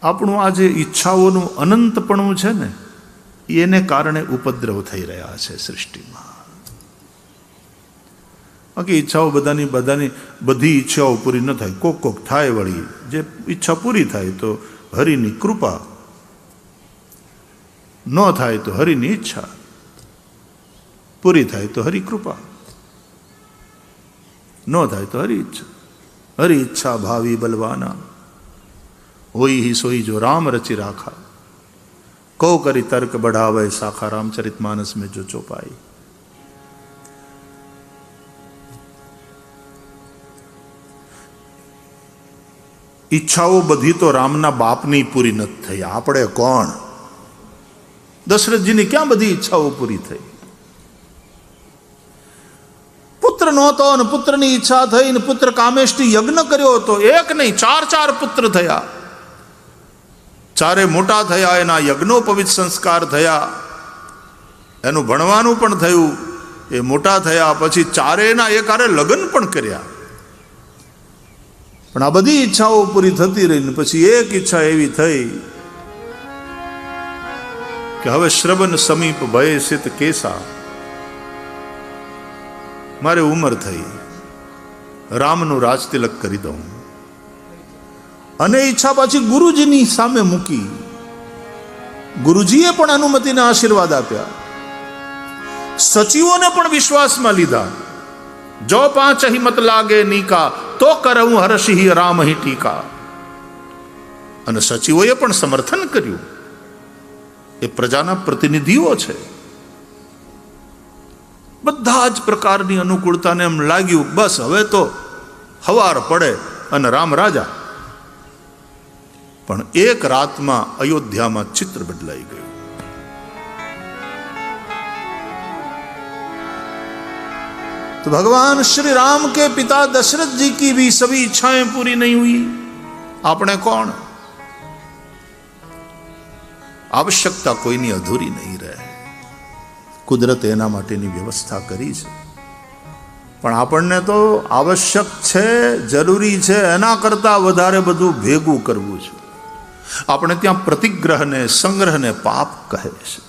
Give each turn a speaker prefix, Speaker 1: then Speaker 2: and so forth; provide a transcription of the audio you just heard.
Speaker 1: આપણું આ જે ઈચ્છાઓનું અનંતપણું છે ને, એને કારણે ઉપદ્રવ થઈ રહ્યા છે સૃષ્ટિમાં. બાકી ઈચ્છાઓ બધી ઈચ્છાઓ પૂરી ન થાય, કોક થાય વળી. જે ઈચ્છા પૂરી થાય તો હરિની કૃપા, ન થાય તો હરિની ઈચ્છા, પૂરી થાય તો હરિ કૃપા, ન થાય તો હરિ ઈચ્છા. હરિ ઈચ્છા ભાવી બલવાના, હોઈ ही सोई जो राम रचि राखा, को करी तर्क बढ़ावे शाखा, रामचरितमानस में जो चौपाई. ઈચ્છાઓ બધી તો રામના બાપની પૂરી નથી થઈ. આપણે કોણ? દશરથજીની ક્યાં બધી ઈચ્છાઓ પૂરી થઈ? પુત્ર નહોતો ને પુત્રની ઈચ્છા થઈ ને પુત્ર કામેષ્ટી યજ્ઞ કર્યો હતો. એક નહીં, 4 પુત્ર થયા. 4 મોટા થયા, એના યજ્ઞોપવિત સંસ્કાર થયા, એનું ભણવાનું પણ થયું, એ મોટા થયા. પછી 4ના એકારે લગ્ન પણ કર્યા. પણ આ બધી ઈચ્છાઓ પૂરી થતી રહી ને પછી એક ઈચ્છા એવી થઈ કે હવે શ્રવણ સમીપ ભય સિત કેસા, મારે ઉંમર થઈ, રામનું રાજતિલક કરી દઉં. અને ઈચ્છા પાછી ગુરુજીની સામે મૂકી. ગુરુજીએ પણ અનુમતિના આશીર્વાદ આપ્યા, સચિવોને પણ વિશ્વાસમાં લીધા. જો 5 મત લાગે નીકા, તો કરવું હર્ષિ રામ હિ ટીકા. અને સચિવોએ પણ સમર્થન કર્યું. એ પ્રજાના પ્રતિનિધિઓ છે. બધા જ પ્રકારની અનુકૂળતાને એમ લાગ્યું બસ હવે તો હવાર પડે અને રામ રાજા. પણ એક રાતમાં અયોધ્યામાં ચિત્ર બદલાઈ ગયું. तो भगवान श्री राम के पिता दशरथ जी की भी सभी इच्छाएं पूरी नहीं हुई. आपने कौन? आवश्यकता कोईनी अधूरी नहीं रहे. કુદરતે એના માટેની વ્યવસ્થા કરી છે. પણ આપણને તો આવશ્યક છે, જરૂરી છે, એના કરતાં વધારે બધું ભેગું કરવું છે. આપણે ત્યાં પ્રતિગ્રહને, સંગ્રહને પાપ કહે છે.